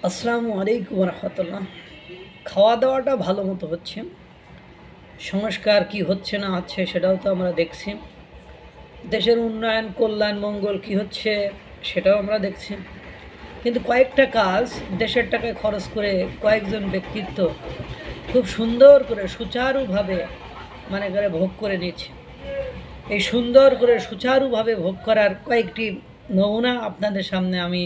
আসসালামু আলাইকুম রহমতুল্লাহ। খাওয়া দাওয়াটা ভালো মতো হচ্ছে, সংস্কার কি হচ্ছে না হচ্ছে সেটাও তো আমরা দেখছি, দেশের উন্নয়ন কল্যাণ মঙ্গল কি হচ্ছে সেটাও আমরা দেখছি। কিন্তু কয়েকটা কাজ দেশের টাকায় খরচ করে কয়েকজন ব্যক্তিত্ব খুব সুন্দর করে সুচারুভাবে করে ভোগ করে নিচ্ছে। এই সুন্দর করে সুচারুভাবে ভোগ করার কয়েকটি নমুনা আপনাদের সামনে আমি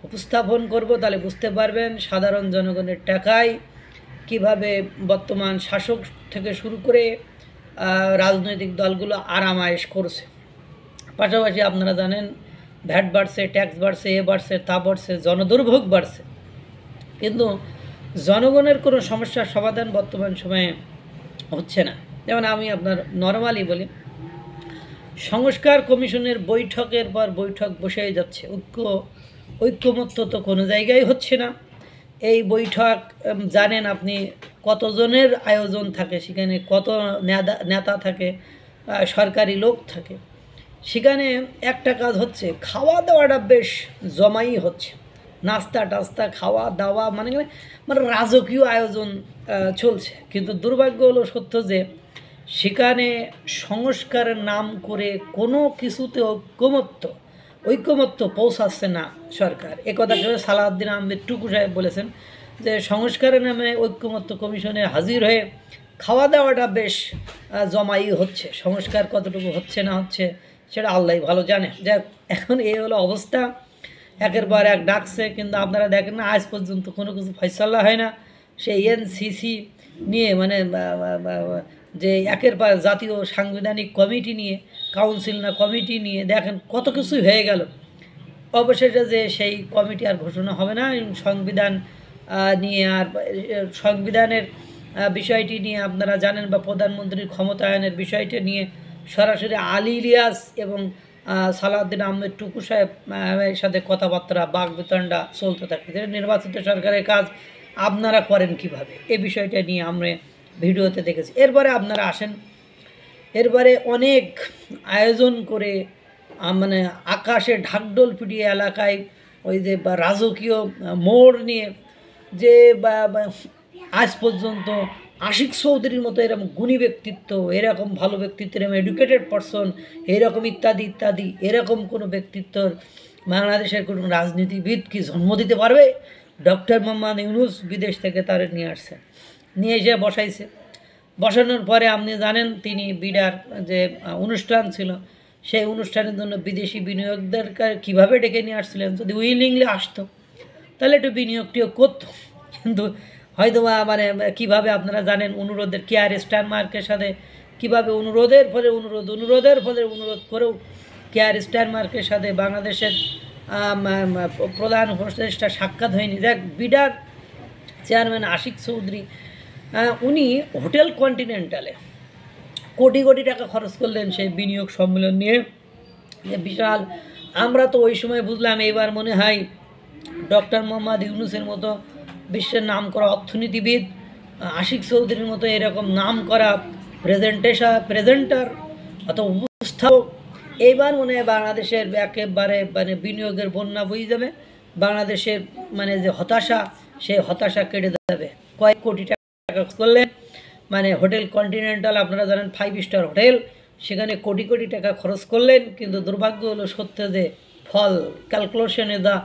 উপস্থাপন করব, তাহলে বুঝতে পারবেন সাধারণ জনগণের টাকায় কিভাবে বর্তমান শাসক থেকে শুরু করে রাজনৈতিক দলগুলো আরামায়েশ করছে। পাশাপাশি আপনারা জানেন ভ্যাট বাড়ছে, ট্যাক্স বাড়ছে, এ বাড়ছে, তা বাড়ছে, জনদুর্ভোগ বাড়ছে, কিন্তু জনগণের কোনো সমস্যার সমাধান বর্তমান সময়ে হচ্ছে না। যেমন আমি আপনার নর্মালি বলি, সংস্কার কমিশনের বৈঠকের পর বৈঠক বসেই যাচ্ছে, ঐক্যমত্য তো কোনো জায়গায় হচ্ছে না। এই বৈঠক জানেন আপনি কতজনের আয়োজন থাকে, সেখানে কত নেতা থাকে, সরকারি লোক থাকে। সেখানে একটা কাজ হচ্ছে, খাওয়া দাওয়াটা বেশ জমাই হচ্ছে, নাস্তা টাস্তা খাওয়া দাওয়া মানে রাজকীয় আয়োজন চলছে। কিন্তু দুর্ভাগ্য হলো সত্য যে সেখানে সংস্কারের নাম করে কোনো কিছুতে ঐক্যমত্য পৌঁছাচ্ছে না সরকার। একথা করে সালাউদ্দিন আহমেদ টুকু সাহেব বলেছেন যে সংস্কারের নামে ঐক্যমত্য কমিশনে হাজির হয়ে খাওয়া দাওয়াটা বেশ জমাই হচ্ছে, সংস্কার কতটুকু হচ্ছে না হচ্ছে সেটা আল্লাহ ভালো জানে। যাক, এখন এই হলো অবস্থা, একের পর এক ডাকছে, কিন্তু আপনারা দেখেন না আজ পর্যন্ত কোনো কিছু ফয়সালা হয় না। সেই এনসিসি নিয়ে যে একের পর জাতীয় সাংবিধানিক কমিটি নিয়ে, কাউন্সিল না কমিটি নিয়ে দেখেন কত কিছুই হয়ে গেল। অবশেষে যে সেই কমিটি আর ঘোষণা হবে না, সংবিধান নিয়ে আর সংবিধানের বিষয়টি নিয়ে আপনারা জানেন, বা প্রধানমন্ত্রীর ক্ষমতায়নের বিষয়টি নিয়ে সরাসরি আলী ইলিয়াস এবং সালাউদ্দিন আহমেদ টুকু সাহেবের সাথে কথাবার্তা বাকবিতণ্ডা চলতে থাকে। নির্বাচিত সরকারের কাজ আপনারা করেন কিভাবে, এই বিষয়টা নিয়ে আমরা ভিডিওতে দেখেছি। এরপরে আপনারা আসেন, এরপরে অনেক আয়োজন করে আকাশে ঢাকঢোল পিটিয়ে এলাকায় ওই যে রাজকীয় মোড় নিয়ে যে আজ পর্যন্ত আশিক চৌধুরীর মতো এরকম গুণী ব্যক্তিত্ব, এরকম ভালো ব্যক্তিত্ব, এরকম এডুকেটেড পারসন, এরকম ইত্যাদি ইত্যাদি, এরকম কোনো ব্যক্তিত্বর বাংলাদেশের কোনো রাজনীতিবিদ কি জন্ম দিতে পারবে? ডক্টর মোহাম্মদ ইউনূস বিদেশ থেকে তার নিয়ে আসছে, নিয়ে এসে বসাইছে। বসানোর পরে আপনি জানেন তিনি বিডার যে অনুষ্ঠান ছিল, সেই অনুষ্ঠানের জন্য বিদেশি বিনিয়োগদেরকে কীভাবে ডেকে নিয়ে আসছিলেন। যদি উইলিংলি আসতো তাহলে একটু বিনিয়োগটিও করতো, কিন্তু হয়তো কীভাবে আপনারা জানেন অনুরোধের কেয়ার স্টারমার্কের সাথে কীভাবে অনুরোধের ফলে অনুরোধ করেও কেয়ার স্টারমার্কের সাথে বাংলাদেশের প্রধান উপদেষ্টা সাক্ষাৎ হয়নি। দেখ, বিডার চেয়ারম্যান আশিক চৌধুরী উনি হোটেল কন্টিনেন্টালে কোটি কোটি টাকা খরচ করলেন সেই বিনিয়োগ সম্মেলন নিয়ে, বিশাল। আমরা তো ওই সময় বুঝলাম, এবার মনে হয় ডক্টর মোহাম্মদ ইউনূসের মতো বিশ্বের নাম করা অর্থনীতিবিদ, আশিক চৌধুরীর মতো এরকম নাম করা প্রেজেন্টার অথবা উপস্থাপক, এইবার মনে হয় বাংলাদেশের একেবারে বিনিয়োগের বন্যা বয়ে যাবে। বাংলাদেশের যে হতাশা, সেই হতাশা কেটে যাবে। কয়েক কোটি টাকা করলেন হোটেল কন্টিনেন্টাল, আপনারা জানেন 5 স্টার হোটেল, সেখানে কোটি কোটি টাকা খরচ করলেন, কিন্তু দুর্ভাগ্য হলো সত্য যে ফল calculation is the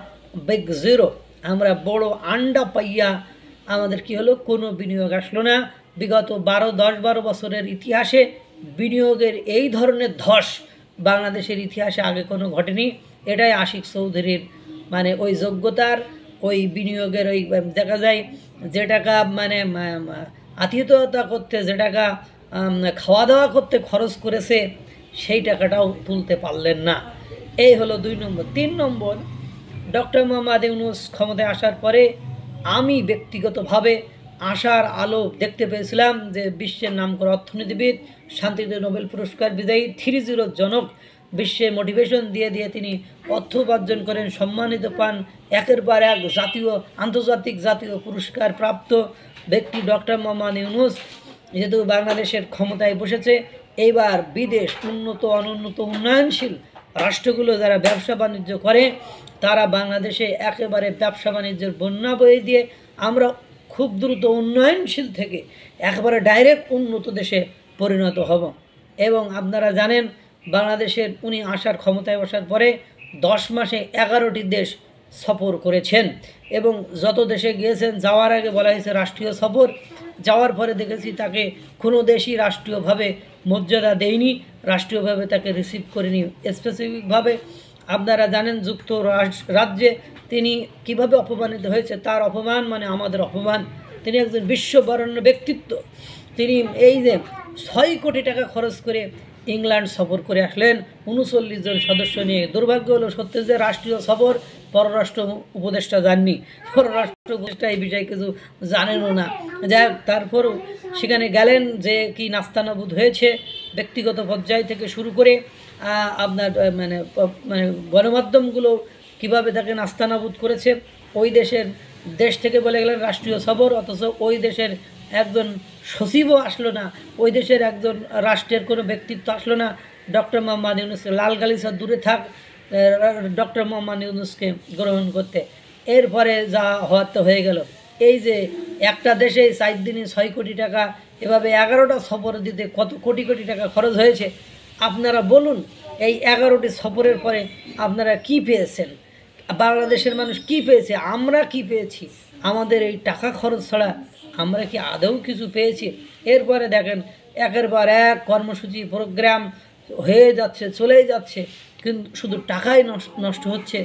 big zero. আমরা বড় আন্ডা পাইয়া আমাদের কি হলো, কোনো বিনিয়োগ আসলো না। বিগত 10-12 বছরের ইতিহাসে বিনিয়োগের এই ধরনের ধস বাংলাদেশের ইতিহাসে আগে কোনো ঘটেনি। এটাই আশিক চৌধুরীর ওই যোগ্যতার, ওই বিনিয়োগের, ওই দেখা যায় যে টাকা আতিথেয়তা করতে, যে টাকা খাওয়া দাওয়া করতে খরচ করেছে, সেই টাকাটাও তুলতে পারলেন না। এই হলো 2 নম্বর। 3 নম্বর, ডক্টর মোহাম্মদ ইউনূস ক্ষমতায় আসার পরে আমি ব্যক্তিগতভাবে আশার আলো দেখতে পেয়েছিলাম যে বিশ্বের নামকরা অর্থনীতিবিদ, শান্তিতে নোবেল পুরস্কার বিজয়ী, 3-0 জনক, বিশ্বে মোটিভেশন দিয়ে তিনি অর্থ উপার্জন করেন, সম্মানিত পান, একের পর এক আন্তর্জাতিক জাতীয় পুরস্কার প্রাপ্ত ব্যক্তি ডক্টর মোহাম্মদ ইউনূস যেহেতু বাংলাদেশের ক্ষমতায় বসেছে, এইবার বিদেশ উন্নত অনুন্নত উন্নয়নশীল রাষ্ট্রগুলো যারা ব্যবসা বাণিজ্য করে তারা বাংলাদেশে একেবারে ব্যবসা বাণিজ্যের বন্যা বয়ে দিয়ে আমরা খুব দ্রুত উন্নয়নশীল থেকে একেবারে ডাইরেক্ট উন্নত দেশে পরিণত হব। এবং আপনারা জানেন বাংলাদেশের উনি আসার ক্ষমতায় বসার পরে 10 মাসে 11টি দেশ সফর করেছেন এবং যত দেশে গিয়েছেন যাওয়ার আগে বলা হয়েছে রাষ্ট্রীয় সফর, যাওয়ার পরে দেখেছি তাকে কোনো দেশই রাষ্ট্রীয়ভাবে মর্যাদা দেয়নি, রাষ্ট্রীয়ভাবে তাকে রিসিভ করেনি। স্পেসিফিকভাবে আপনারা জানেন যুক্তরাজ্যে তিনি কিভাবে অপমানিত হয়েছে, তার অপমান মানে আমাদের অপমান। তিনি একজন বিশ্ববরেণ্য ব্যক্তিত্ব, তিনি এই যে 6 কোটি টাকা খরচ করে ইংল্যান্ড সফর করে আসলেন 39 জন সদস্য নিয়ে। দুর্ভাগ্য হলো সত্যি যে রাষ্ট্রীয় সফর পররাষ্ট্র উপদেষ্টা যাননি, পররাষ্ট্র উপদেষ্টা এই বিষয়ে কিছু জানেনও না। যাই হোক, তারপরও সেখানে গেলেন, যে কি নাস্তানাবুদ হয়েছে ব্যক্তিগত পর্যায় থেকে শুরু করে আপনার মানে মানে গণমাধ্যমগুলো কিভাবে তাকে নাস্তানাবুদ করেছে। ওই দেশ থেকে বলে গেলেন রাষ্ট্রীয় সফর, অথচ ওই দেশের একজন সচিবও আসলো না, ওই দেশের একজন রাষ্ট্রের কোনো ব্যক্তিত্ব আসলো না ডক্টর মোহাম্মদ ইউনূসকে, লাল গালিচা দূরে থাক, ডক্টর মোহাম্মদ ইউনূসকে গ্রহণ করতে। এরপরে যা হওয়ার তো হয়ে গেল। এই যে একটা দেশে 4 দিনে 6 কোটি টাকা, এভাবে 11টা সফর দিতে কত কোটি কোটি টাকা খরচ হয়েছে। আপনারা বলুন, এই 11টি সফরের পরে আপনারা কি পেয়েছেন? বাংলাদেশের মানুষ কি পেয়েছে? আমরা কি পেয়েছি? আমাদের এই টাকা খরচ ছাড়া আমরা কি আদৌ কিছু পেয়েছি? এরপরে দেখেন একের পর এক কর্মসূচি প্রোগ্রাম হয়ে যাচ্ছে, চলেই যাচ্ছে, কিন্তু শুধু টাকাই নষ্ট হচ্ছে।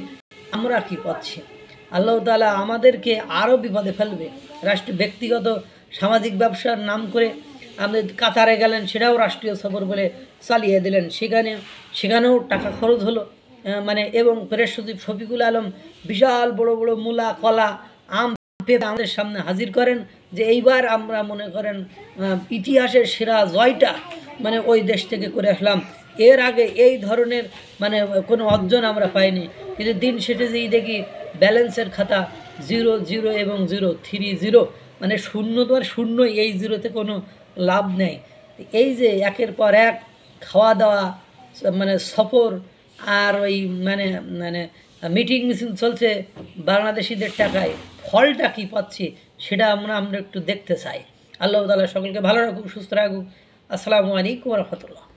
আমরা কি পাচ্ছি? আল্লাহ তাআলা আমাদেরকে আরও বিপদে ফেলবে। ব্যক্তিগত সামাজিক ব্যবসার নাম করে আপনি কাতারে গেলেন, সেটাও রাষ্ট্রীয় সফর বলে চালিয়ে দিলেন, সেখানেও টাকা খরচ হলো। মানে এবং প্রেস সচিব শফিকুল আলম বিশাল বড় বড় মূলা, কলা, আম পেঁপে আমাদের সামনে হাজির করেন যে এইবার আমরা মনে করেন ইতিহাসের সেরা জয়টা মানে ওই দেশ থেকে করে আসলাম। এর আগে এই ধরনের মানে কোনো অর্জন আমরা পাইনি। কিন্তু দিন শেষে যেই দেখি ব্যালেন্সের খাতা 0 0 এবং 0 3 0, মানে শূন্য, তোমার শূন্য, এই জিরোতে কোনো লাভ নেই। এই যে একের পর এক খাওয়া দাওয়া মানে সফর আর ওই মানে মানে মিটিং মিছিল চলছে বাংলাদেশিদের টাকায়, ফলটা কী পাচ্ছি সেটা আমরা একটু দেখতে চাই। আল্লাহ তাআলা সকলকে ভালো রাখুক, সুস্থ রাখুক। আসসালামু আলাইকুম ওয়া রাহমাতুল্লাহ।